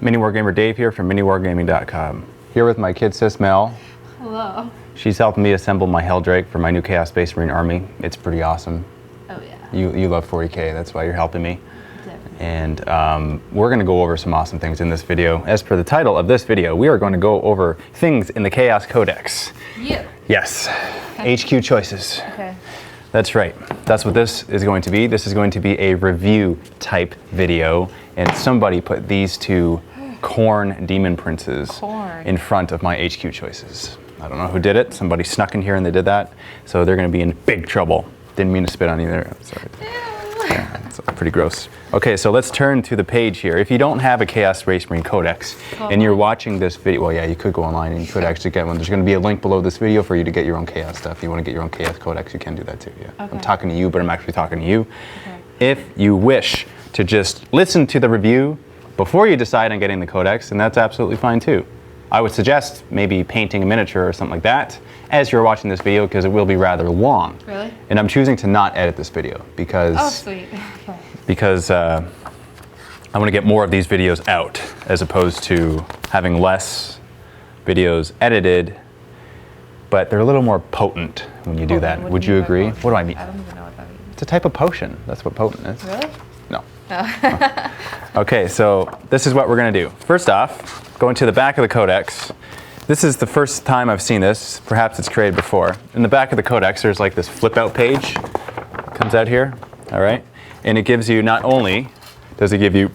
Mini-Wargamer Dave here from miniwargaming.com. Here with my kid sis Mel. Hello. She's helping me assemble my Helldrake for my new Chaos Space Marine army. It's pretty awesome. Oh yeah. You love 40K, that's why you're helping me. Definitely. And we're going to go over some awesome things in this video. As per the title of this video, we are going to go over things in the Chaos Codex. You. Yes. Okay. HQ choices. Okay. That's right. That's what this is going to be. This is going to be a review type video, and somebody put these two Khorne demon princes in front of my HQ choices. I don't know who did it. Somebody snuck in here and they did that. So they're going to be in big trouble. Didn't mean to spit on you there. Sorry. Yeah, it's pretty gross. Okay, so let's turn to the page here. If you don't have a Chaos Space Marine Codex and you're watching this video, well, yeah, you could go online and you could actually get one. There's going to be a link below this video for you to get your own Chaos stuff. If you want to get your own Chaos Codex, you can do that too. Yeah. Okay. I'm talking to you, but I'm actually talking to you. Okay. If you wish to just listen to the review before you decide on getting the Codex, then that's absolutely fine too. I would suggest maybe painting a miniature or something like that as you're watching this video, because it will be rather long. Really? And I'm choosing to not edit this video because sweet. Okay. because I want to get more of these videos out as opposed to having less videos edited, but they're a little more potent when you do that. Would you agree? What do I mean? I don't even know what that means. It's a type of potion. That's what potent is. Really? No. Oh. Okay, so this is what we're going to do. First off, going to the back of the Codex. This is the first time I've seen this. Perhaps it's created before. In the back of the Codex, there's like this flip out page. It comes out here, all right? And it gives you, not only does it give you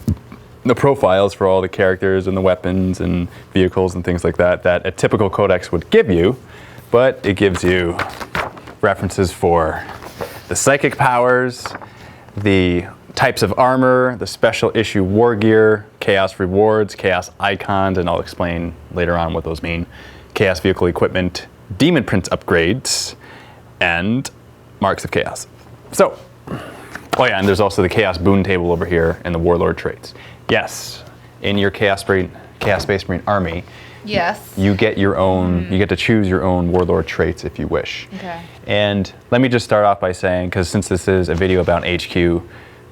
the profiles for all the characters and the weapons and vehicles and things like that that a typical Codex would give you, but it gives you references for the psychic powers, the types of armor, the special issue war gear, chaos rewards, chaos icons, and I'll explain later on what those mean, chaos vehicle equipment, demon prince upgrades, and marks of chaos. So, oh yeah, and there's also the chaos boon table over here and the warlord traits. Yes, in your Chaos Space Marine army, Yes. you get your own, you get to choose your own warlord traits if you wish. Okay. And let me just start off by saying, because since this is a video about HQ,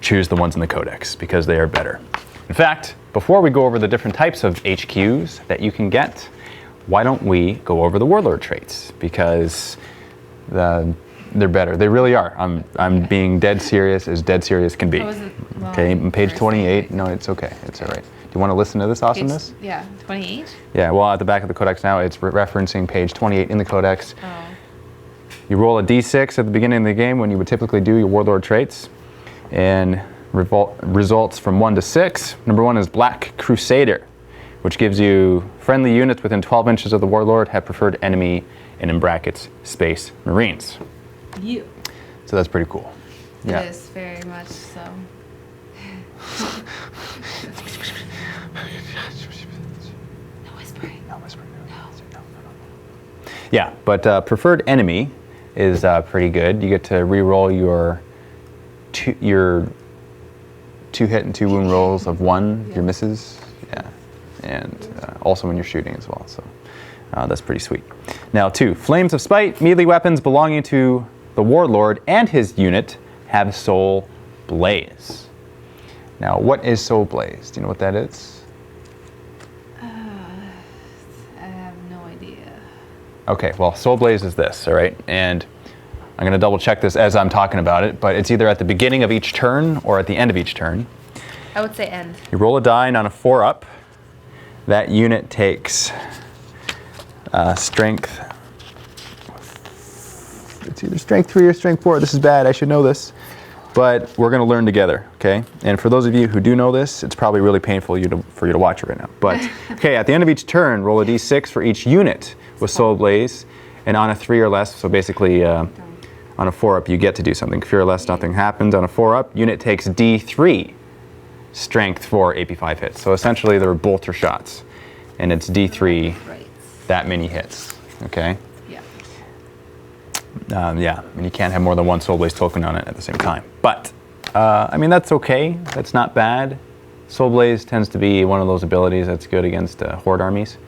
choose the ones in the Codex because they are better. In fact, before we go over the different types of HQs that you can get, why don't we go over the warlord traits? Because they're better. They really are. I'm being dead serious, as dead serious can be. Well, okay, page 28. No, it's okay. It's all right. Do you want to listen to this awesomeness? Yeah, 28? Yeah, well, at the back of the Codex now, it's referencing page 28 in the Codex. Oh. You roll a d6 at the beginning of the game when you would typically do your warlord traits, and results from 1 to 6. Number 1 is Black Crusader, which gives you friendly units within 12 inches of the warlord have preferred enemy, and in brackets, Space Marines. You. So that's pretty cool. Yeah. It is very much so. No whispering. No whispering. No. Yeah, but preferred enemy is pretty good. You get to re-roll your two hit and 2 wound rolls of 1, your misses. Yeah, and also when you're shooting as well. So that's pretty sweet. Now 2, Flames of Spite, melee weapons belonging to the Warlord and his unit have Soul Blaze. Now, what is Soul Blaze? Do you know what that is? I have no idea. Okay, well, Soul Blaze is this, all right? And I'm going to double check this as I'm talking about it, but it's either at the beginning of each turn or at the end of each turn. I would say end. You roll a die, and on a 4-up, that unit takes strength. It's either strength 3 or strength 4. This is bad. I should know this. But we're going to learn together, okay? And for those of you who do know this, it's probably really painful for you to watch it right now. But, okay, at the end of each turn, roll a d6 for each unit with Soul Blaze, and on a 3 or less, so basically on a 4-up, you get to do something. 3 or less, nothing happens. On a 4-up, unit takes d3 strength for AP5 hits. So essentially, there are bolter shots, and it's d3 that many hits, okay? Yeah, and you can't have more than 1 Soul Blaze token on it at the same time. But, I mean, that's okay. That's not bad. Soul Blaze tends to be one of those abilities that's good against Horde armies.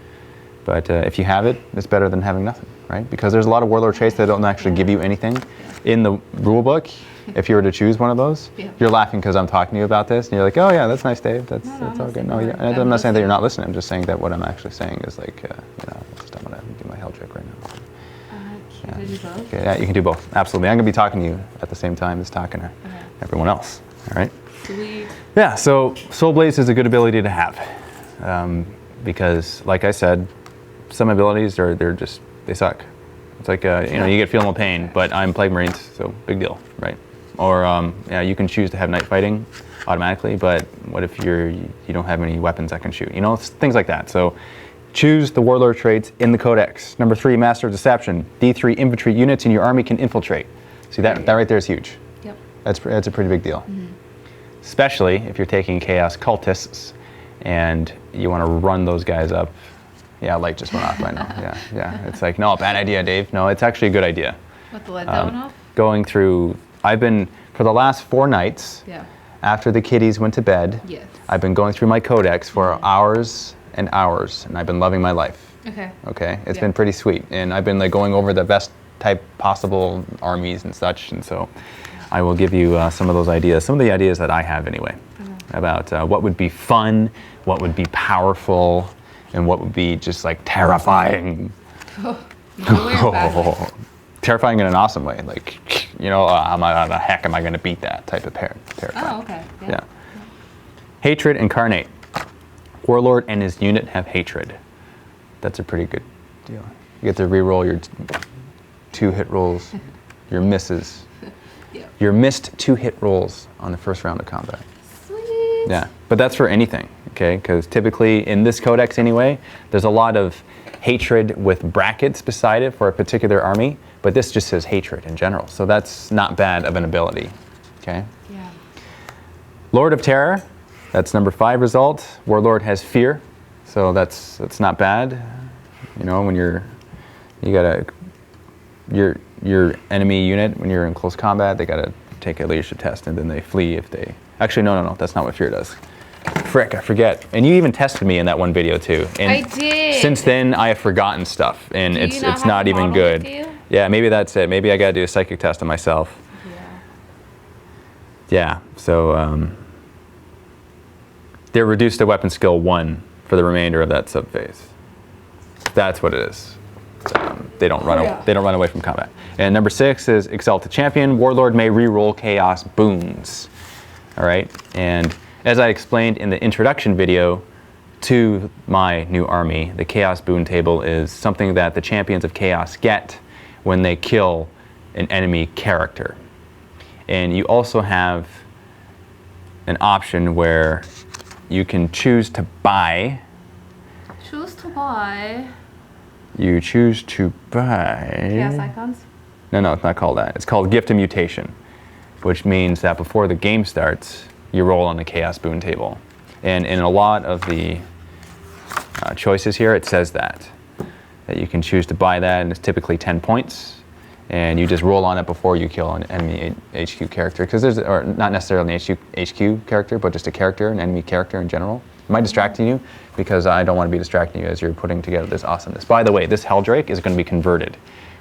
But if you have it, it's better than having nothing. right? Because there's a lot of Warlord traits that don't actually give you anything. In the rule book, if you were to choose one of those, you're laughing because I'm talking to you about this, and you're like, oh yeah, that's nice, Dave. That's all good. No, yeah. I'm not saying that you're not listening. I'm just saying that what I'm actually saying is like, you know, I'm gonna do my hell trick right now. Can I do both? Okay, yeah, you can do both. Absolutely. I'm gonna be talking to you at the same time as talking to everyone else. All right. Sweet. Yeah. So Soul Blaze is a good ability to have, because, like I said, some abilities they suck. It's like you know, you get feeling pain, but I'm Plague Marines, so big deal, right? Or yeah, you can choose to have night fighting automatically, but what if you don't have any weapons that can shoot? You know, it's things like that. So choose the Warlord traits in the Codex. Number 3, Master of Deception. D3 infantry units in your army can infiltrate. See that right there is huge. Yep. That's a pretty big deal. Especially if you're taking Chaos Cultists and you want to run those guys up. Yeah, light just went off, I know. Yeah. It's like, no, bad idea, Dave. No, it's actually a good idea. What, the light going off? Going through, I've been, for the last 4 nights, after the kiddies went to bed, I've been going through my Codex for hours and hours, and I've been loving my life. Okay, it's been pretty sweet, and I've been like going over the best type possible armies and such, and so I will give you some of those ideas, some of the ideas that I have anyway, about what would be fun, what would be powerful, and what would be just like terrifying. Terrifying in an awesome way, like, you know, how the heck am I going to beat that type of terrifying. Oh, okay. Yeah. Hatred Incarnate. Warlord and his unit have hatred. That's a pretty good deal. You get to re-roll your 2 hit rolls, your misses. Your missed 2 hit rolls on the first round of combat. Sweet. Yeah, but that's for anything, okay? Because typically in this Codex anyway, there's a lot of hatred with brackets beside it for a particular army, but this just says hatred in general, so that's not bad of an ability, okay? Yeah. Lord of Terror, that's number 5 result. Warlord has fear, so that's not bad. You know, when your enemy unit, when you're in close combat, they gotta take a leadership test and then they flee if they, actually no, that's not what fear does. Frick, I forget. And you even tested me in that one video too. And I did. Since then, I have forgotten stuff, and Do it's you not not have a even model good. with you? Yeah, maybe that's it. Maybe I gotta do a psychic test on myself. Yeah. So they're reduced to weapon skill 1 for the remainder of that subphase. That's what it is. They don't run. They don't run away from combat. And number 6 is Exalted Champion. Warlord may re-roll Chaos boons. All right. And as I explained in the introduction video to my new army, the Chaos boon table is something that the champions of Chaos get when they kill an enemy character. And you also have an option where you can choose to buy. Choose to buy. You choose to buy. Chaos icons? No, it's not called that. It's called Gift of Mutation, which means that before the game starts, you roll on the Chaos boon table. And in a lot of the choices here, it says that you can choose to buy that, and it's typically 10 points. And you just roll on it before you kill an enemy HQ character, because there's, or not necessarily an HQ character, but just a character, an enemy character in general. Am I distracting you? Because I don't want to be distracting you as you're putting together this awesomeness. By the way, this Helldrake is going to be converted.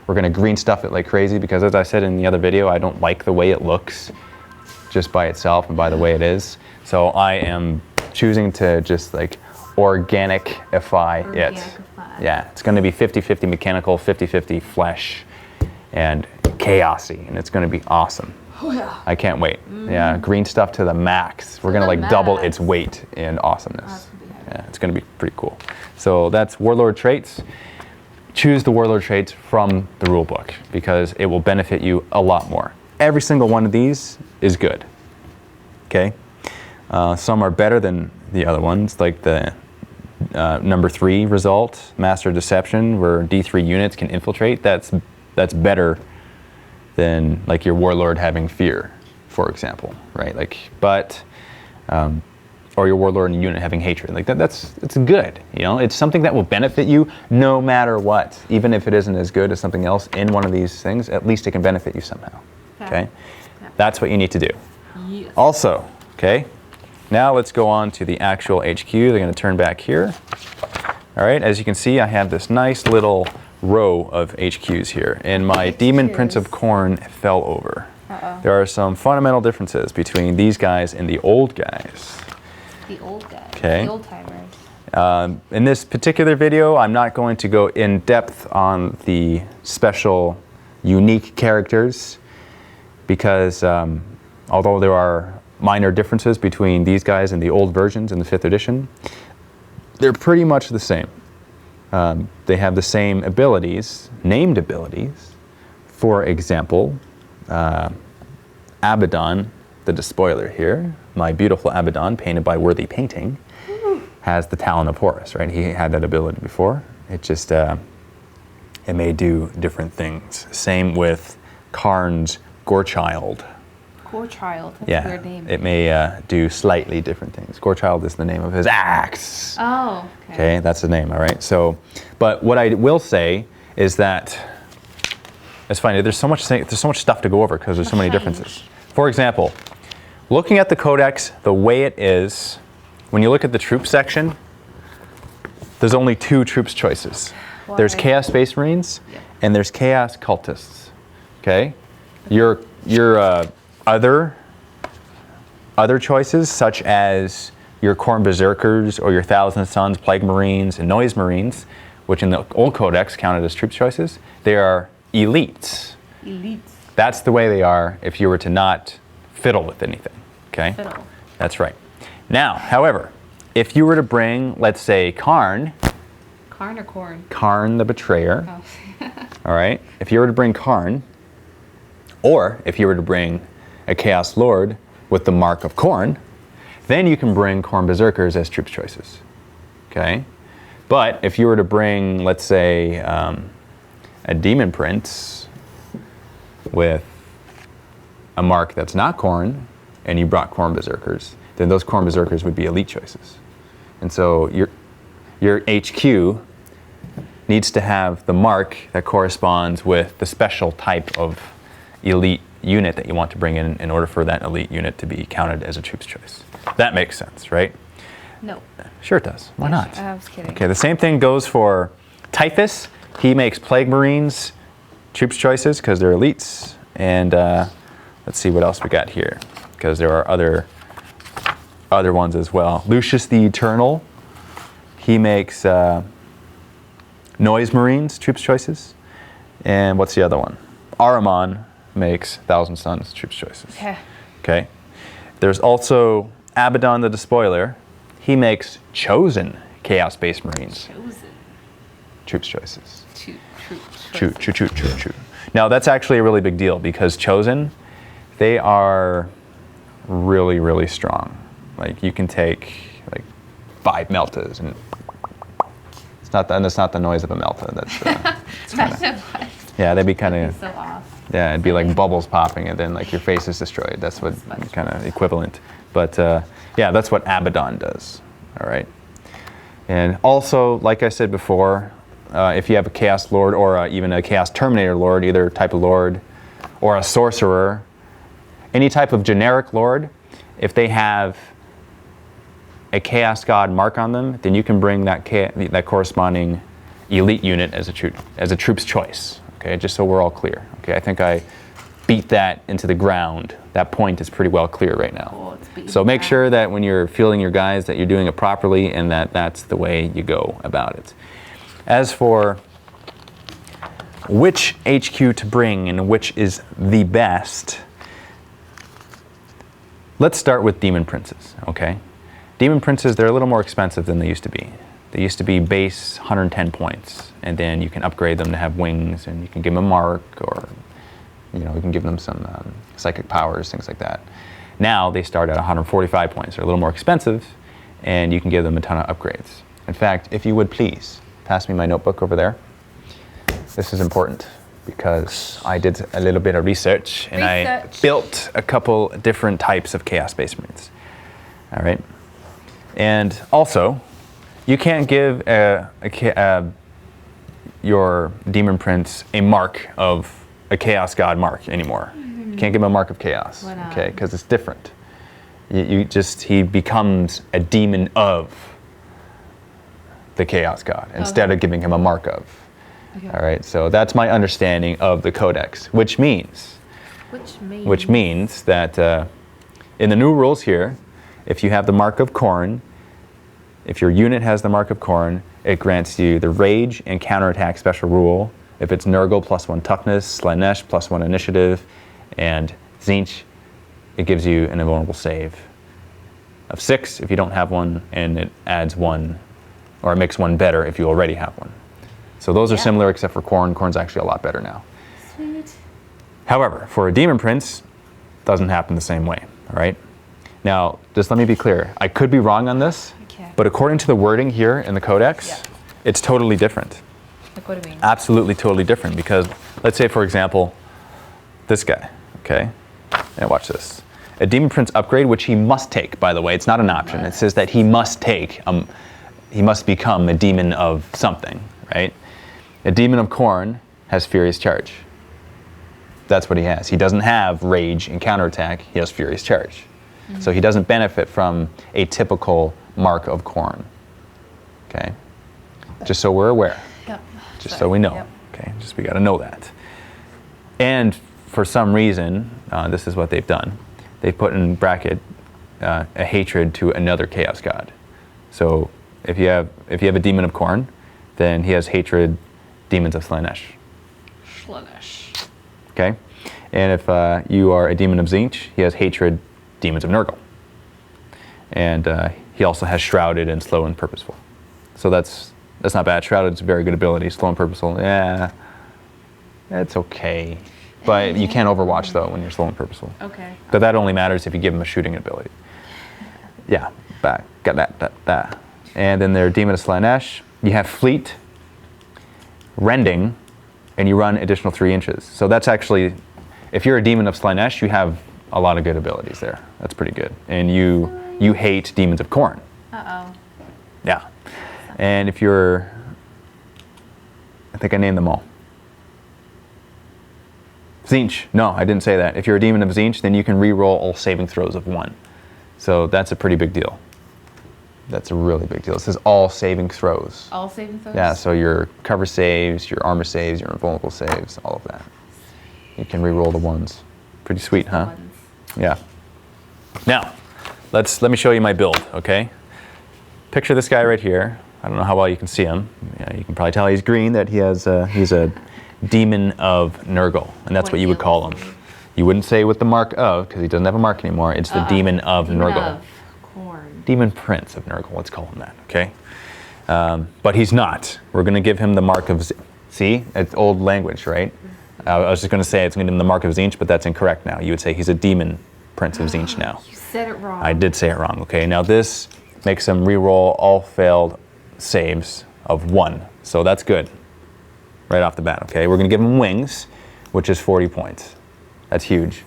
We're going to green stuff it like crazy, because as I said in the other video, I don't like the way it looks just by itself and by the way it is. So I am choosing to just like organicify it. Yeah, it's going to be 50-50 mechanical, 50-50 flesh, and chaosy, and it's going to be awesome. Oh yeah. I can't wait. Yeah, green stuff to the max. We're going to like double its weight in awesomeness. Yeah, it's going to be pretty cool. So that's Warlord traits. Choose the Warlord traits from the rule book, because it will benefit you a lot more. Every single one of these is good. Okay? Some are better than the other ones, like the number 3 result, Master of Deception, where D3 units can infiltrate. That's better than like your Warlord having fear, for example, right? Like, but or your Warlord and unit having hatred. Like it's good, you know? It's something that will benefit you no matter what. Even if it isn't as good as something else in one of these things, at least it can benefit you somehow. Okay? That's what you need to do. Yes. Also, okay, now let's go on to the actual HQ. They're going to turn back here. All right, as you can see, I have this nice little row of HQs here, and my Demon Prince of Khorne fell over. There are some fundamental differences between these guys and the old guys. The old guys. Okay. The old timers. In this particular video, I'm not going to go in depth on the special, unique characters, because although there are minor differences between these guys and the old versions in the 5th edition, they're pretty much the same. They have the same abilities, named abilities. For example, Abaddon, the Despoiler here, my beautiful Abaddon, painted by Worthy Painting, has the Talon of Horus, right? He had that ability before. It just, it may do different things. Same with Karn's Gorechild. Gorechild, that's a weird name. It may do slightly different things. Gorechild is the name of his axe. Oh, okay. Okay, that's the name, all right? So, but what I will say is that, it's funny, there's so much stuff to go over because there's so many differences. For example, looking at the Codex the way it is, when you look at the troop section, there's only 2 troops choices. Why? There's Chaos Space Marines and there's Chaos Cultists. Okay? Your other choices, such as your Khorne Berserkers or your Thousand Sons, Plague Marines, and Noise Marines, which in the old Codex counted as troop choices, they are elites. Elites. That's the way they are if you were to not fiddle with anything. Okay? Fiddle. That's right. Now, however, if you were to bring, let's say, Karn. Karn or Khorne? Karn the Betrayer. Oh. All right? If you were to bring Karn, or if you were to bring a Chaos Lord with the Mark of Khorne, then you can bring Khorne Berserkers as troops choices. Okay? But if you were to bring, let's say, a Demon Prince with a mark that's not Khorne, and you brought Khorne Berserkers, then those Khorne Berserkers would be elite choices. And so your HQ needs to have the mark that corresponds with the special type of elite unit that you want to bring in order for that elite unit to be counted as a troops choice. That makes sense, right? No. Sure it does. Why not? I was kidding. Okay, the same thing goes for Typhus. He makes Plague Marines troops choices because they're elites. And let's see what else we got here, because there are other ones as well. Lucius the Eternal, he makes Noise Marines troops choices. And what's the other one? Ahriman makes Thousand Sons troops choices. Okay. Okay. There's also Abaddon the Despoiler. He makes Chosen Chaos Space Marines Chosen. troops choices. True. Now that's actually a really big deal because Chosen, they are really, really strong. Like you can take like 5 Meltas, and that's not the noise of a Melta. That's yeah, they'd be kind of so off. yeah, it'd be like bubbles popping, and then like your face is destroyed. That's what kind of equivalent. But yeah, that's what Abaddon does. All right. And also, like I said before, if you have a Chaos Lord or even a Chaos Terminator Lord, either type of Lord, or a Sorcerer, any type of generic Lord, if they have a Chaos God mark on them, then you can bring that corresponding elite unit as a troop's choice. Okay, just so we're all clear. Okay, I think I beat that into the ground. That point is pretty well clear right now. Cool, so make sure that when you're fielding your guys that you're doing it properly and that that's the way you go about it. As for which HQ to bring and which is the best, let's start with Demon Princes, okay? Demon Princes, they're a little more expensive than they used to be. They used to be base 110 points, and then you can upgrade them to have wings, and you can give them a mark, or you can give them some psychic powers, things like that. Now they start at 145 points. They're a little more expensive, and you can give them a ton of upgrades. In fact, if you would please pass me my notebook over there. This is important because I did a little bit of research, and I built a couple different types of Chaos Space Marines. All right, and also, you can't give your Demon Prince a mark of a Chaos God mark anymore. You can't give him a mark of Chaos, okay? Because it's different. He becomes a demon of the Chaos God instead of giving him a mark of. Okay. All right, so that's my understanding of the Codex, which means that in the new rules here, if you have the Mark of Khorne, if your unit has the Mark of Khorne, it grants you the Rage and Counterattack special rule. If it's Nurgle, +1 Toughness, Slaanesh, +1 Initiative, and Tzeentch, it gives you an invulnerable save of 6 if you don't have one, and it adds 1, or it makes 1 better if you already have one. So those are similar except for Khorne. Khorne's actually a lot better now. Sweet. However, for a Demon Prince, it doesn't happen the same way, all right? Now, just let me be clear. I could be wrong on this, but according to the wording here in the Codex, it's totally different. Like, what do you mean? Absolutely totally different, because let's say, for example, this guy, okay? And watch this. A Demon Prince upgrade, which he must take, by the way. It's not an option. It says that he must take, he must become a demon of something, right? A Demon of Khorne has Furious Charge. That's what he has. He doesn't have Rage and Counterattack. He has Furious Charge. So he doesn't benefit from a typical Mark of Khorne. Okay? Just so we're aware. Yep. Just so we know. Yep. Okay? Just we got to know that. And for some reason, this is what they've done. They've put in bracket a hatred to another Chaos God. So if you have a Demon of Khorne, then he has hatred Demons of Slaanesh. Slaanesh. Okay? And if you are a Demon of Tzeentch, he has hatred Demons of Nurgle. And he also has Shrouded and Slow and Purposeful. So that's not bad. Shrouded is a very good ability. Slow and Purposeful, yeah, it's okay. But you can't Overwatch, though, when you're Slow and Purposeful. Okay. But that only matters if you give him a shooting ability. Yeah, back. Got that. And then there are Demon of Slaanesh. You have Fleet, Rending, and you run additional 3 inches. So that's actually, if you're a Demon of Slaanesh, you have a lot of good abilities there. That's pretty good. And you hate Demons of Khorne. Uh-oh. Yeah. And if you're, I think I named them all. Tzeentch. No, I didn't say that. If you're a Demon of Tzeentch, then you can re-roll all saving throws of 1. So that's a pretty big deal. That's a really big deal. It says all saving throws. All saving throws? Yeah, so your cover saves, your armor saves, your invulnerable saves, all of that. You can re-roll the 1s. Pretty sweet, huh? Yeah. Now, let me show you my build, okay? Picture this guy right here. I don't know how well you can see him. Yeah, you can probably tell he's green, that he's a Demon of Nurgle, and that's what you would call him. You wouldn't say with the Mark of, because he doesn't have a mark anymore. It's the Demon of Nurgle. Demon Prince of Nurgle, let's call him that, okay? But he's not. We're going to give him the Mark of... See? It's old language, right? I was just going to say it's going to give him the Mark of Tzeentch, but that's incorrect now. You would say he's a Demon Prince of Tzeentch now. You said it wrong. I did say it wrong, okay? Now this makes him re-roll all failed saves of 1. So that's good. Right off the bat, okay? We're going to give him Wings, which is 40 points. That's huge.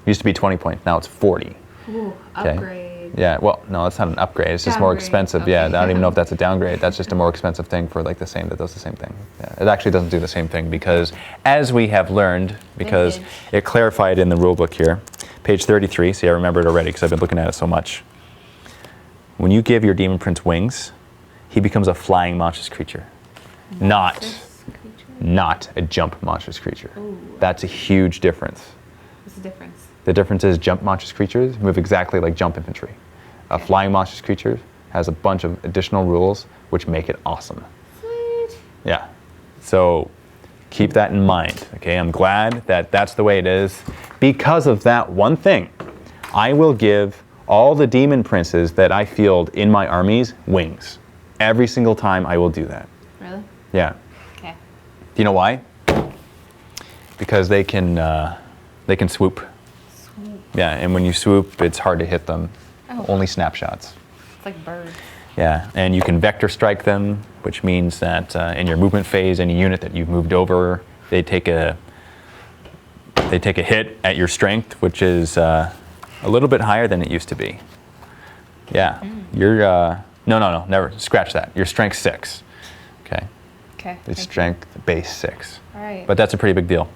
Used to be 20 points, now it's 40. Ooh, okay? Upgrade. Yeah, well, no, it's not an upgrade. It's just more expensive. Okay. Yeah, I don't even know if that's a downgrade. That's just a more expensive thing for like that does the same thing. Yeah, it actually doesn't do the same thing because, as we have learned, because it clarified in the rulebook here, page 33. See, I remember it already because I've been looking at it so much. When you give your Demon Prince Wings, he becomes a flying monstrous creature, not a jump monstrous creature. Ooh. That's a huge difference. What's the difference? The difference is jump monstrous creatures move exactly like jump infantry. A flying monstrous creature has a bunch of additional rules which make it awesome. Sweet. Yeah. So keep that in mind, okay? I'm glad that that's the way it is. Because of that one thing, I will give all the Demon Princes that I field in my armies Wings. Every single time I will do that. Really? Yeah. Okay. Do you know why? Because they can swoop. Yeah, and when you swoop, it's hard to hit them. Oh. Only snapshots. It's like birds. Yeah, and you can vector strike them, which means that in your movement phase, any unit that you've moved over, they take a hit at your strength, which is a little bit higher than it used to be. Yeah, you're no, never scratch that. Your strength 6. Okay. Okay. Your strength base 6. All right. But that's a pretty big deal.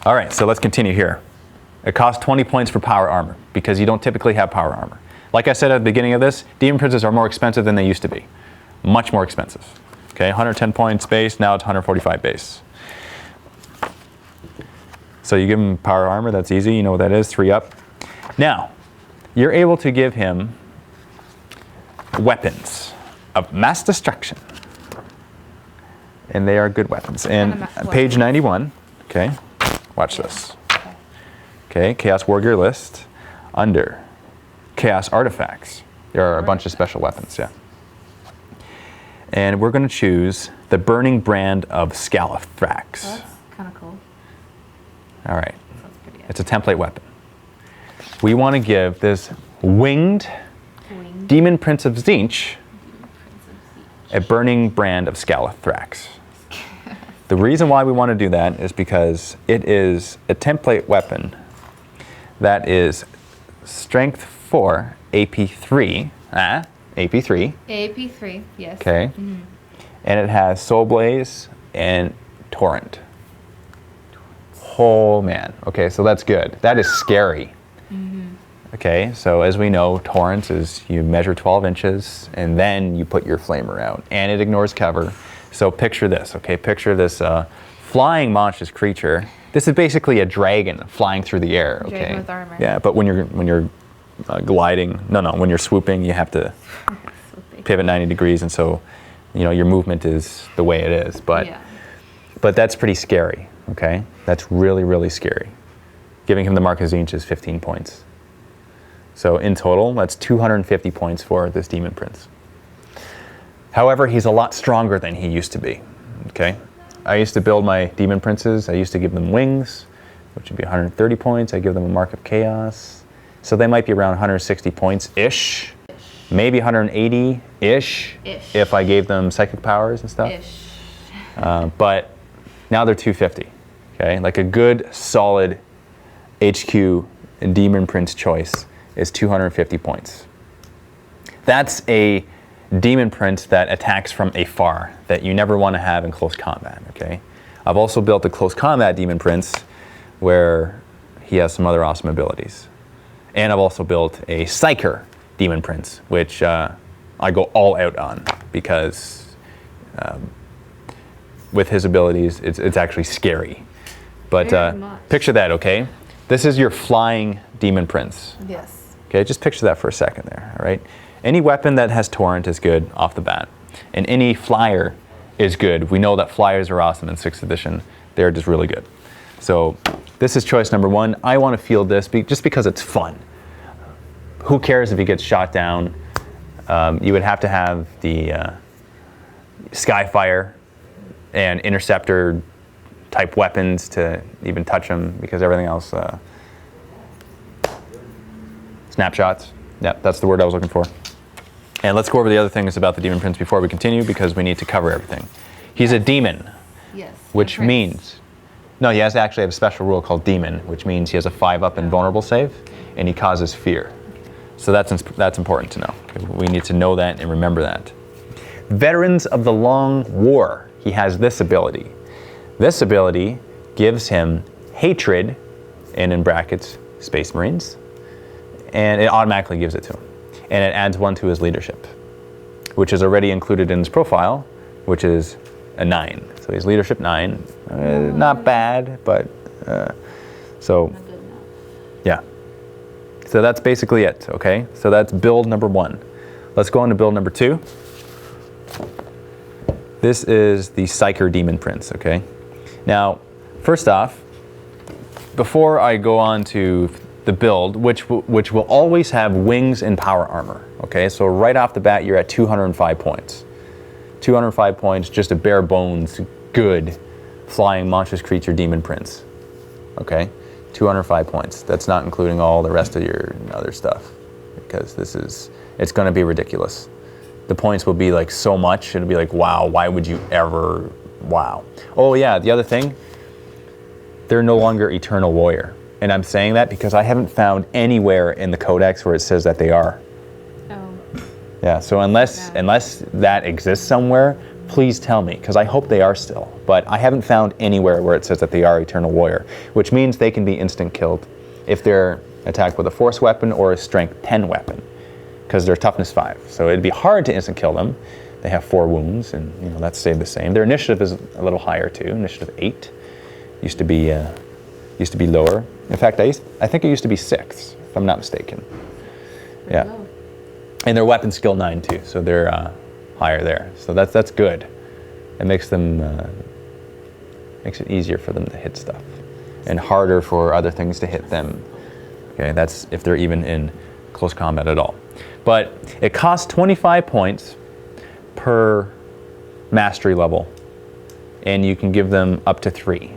All right, so let's continue here. It costs 20 points for power armor because you don't typically have power armor. Like I said at the beginning of this, Demon Princes are more expensive than they used to be. Much more expensive. Okay, 110 points base, now it's 145 base. So you give him power armor, that's easy, you know what that is, 3 up. Now, you're able to give him weapons of mass destruction. And they are good weapons. And page 91, okay, watch this. Okay, Chaos War Gear list, under Chaos Artifacts. There are a bunch of special weapons, yeah. And we're going to choose the Burning Brand of Scalathrax. That's kind of cool. All right, That's pretty good. it's a template weapon. We want to give this winged Winged Demon Prince of Tzeentch Prince of a Burning Brand of Scalathrax. The reason why we want to do that is because it is a template weapon that is Strength 4, AP 3, AP 3, AP3, yes. okay, and it has Soul Blaze and Torrent. Oh man, okay, so that's good. That is scary. Okay, so as we know, Torrent is you measure 12 inches and then you put your flamer out, and it ignores cover. So picture this, okay, picture this flying monstrous creature. This is basically a dragon flying through the air, okay? Dragon with armor. Yeah, but when you're gliding, when you're swooping, you have to pivot 90 degrees, and so, you know, your movement is the way it is. But Yeah. but that's pretty scary, okay? That's really, really scary. Giving him the Mark of Tzeentch is 15 points. So in total, that's 250 points for this Demon Prince. However, he's a lot stronger than he used to be, okay? I used to build my Demon Princes. I used to give them wings, which would be 130 points. I give them a Mark of Chaos. So they might be around 160 points-ish. Maybe 180-ish if I gave them psychic powers and stuff. But now they're 250, okay? Like a good, solid HQ Demon Prince choice is 250 points. That's a Demon Prince that attacks from afar that you never want to have in close combat, okay? I've also built a close combat Demon Prince where he has some other awesome abilities. And I've also built a Psyker Demon Prince, which I go all out on because with his abilities, it's actually scary. But Very much. picture that, okay? This is your flying Demon Prince. Yes. Okay, just picture that for a second there, all right? Any weapon that has Torrent is good off the bat. And any flyer is good. We know that flyers are awesome in 6th edition. They're just really good. So this is choice number 1. I want to field this just because it's fun. Who cares if he gets shot down? You would have to have the Skyfire and Interceptor type weapons to even touch him, because everything else, snapshots. Yep, that's the word I was looking for. And let's go over the other things about the Demon Prince before we continue, because we need to cover everything. He's a demon, Yes. which Prince. means, no, he has to actually have a special rule called Demon, which means he has a 5-up invulnerable save, and he causes fear. So that's important to know. We need to know that and remember that. Veterans of the Long War, he has this ability. This ability gives him hatred, and in brackets, Space Marines, and it automatically gives it to him. And it adds 1 to his leadership, which is already included in his profile, which is a 9. So he's leadership 9. Not bad, but so Not good enough. yeah. So that's basically it, okay? So that's build number 1. Let's go on to build number 2. This is the Psyker Demon Prince, okay? Now, first off, before I go on to the build, which will always have wings and power armor, okay? So right off the bat, you're at 205 points. 205 points, just a bare bones, good, flying monstrous creature Demon Prince, okay? 205 points. That's not including all the rest of your other stuff, because it's gonna be ridiculous. The points will be like so much, it'll be like, wow, why would you ever, wow. Oh yeah, the other thing, they're no longer Eternal Warrior. And I'm saying that because I haven't found anywhere in the Codex where it says that they are. Oh. Yeah, so unless that exists somewhere, please tell me, because I hope they are still. But I haven't found anywhere where it says that they are Eternal Warrior, which means they can be instant killed if they're attacked with a Force weapon or a Strength 10 weapon, because they're Toughness 5. So it'd be hard to instant kill them, They have 4 wounds, and that's stayed the same. Their initiative is a little higher too. Initiative 8 used to be lower. In fact, I think it used to be 6, if I'm not mistaken. Yeah, Low. and their weapon skill 9 too, so they're higher there. So that's good. It makes it easier for them to hit stuff, and harder for other things to hit them. Okay, that's if they're even in close combat at all. But it costs 25 points per mastery level, and you can give them up to 3.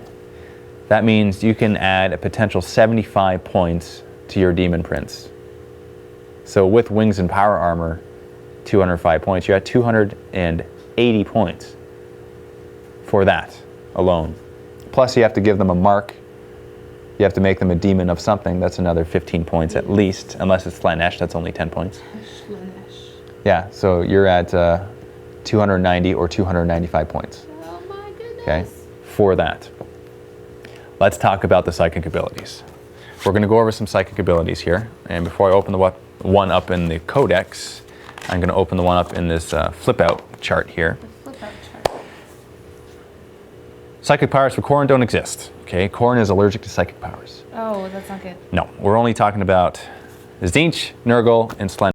That means you can add a potential 75 points to your Demon Prince. So with Wings and Power Armor, 205 points, you're at 280 points for that alone. Plus you have to give them a mark. You have to make them a demon of something. That's another 15 points at least, unless it's Slanesh, that's only 10 points. Slanesh. Yeah, so you're at 290 or 295 points. Oh my goodness. Okay, for that. Let's talk about the psychic abilities. We're going to go over some psychic abilities here, and before I open the one up in the Codex, I'm going to open the one up in this flip-out chart here. The flip out chart. Psychic powers for Corrin don't exist. Okay, Corrin is allergic to psychic powers. Oh, that's not good. No, we're only talking about Zinch, Nurgle, and Slender.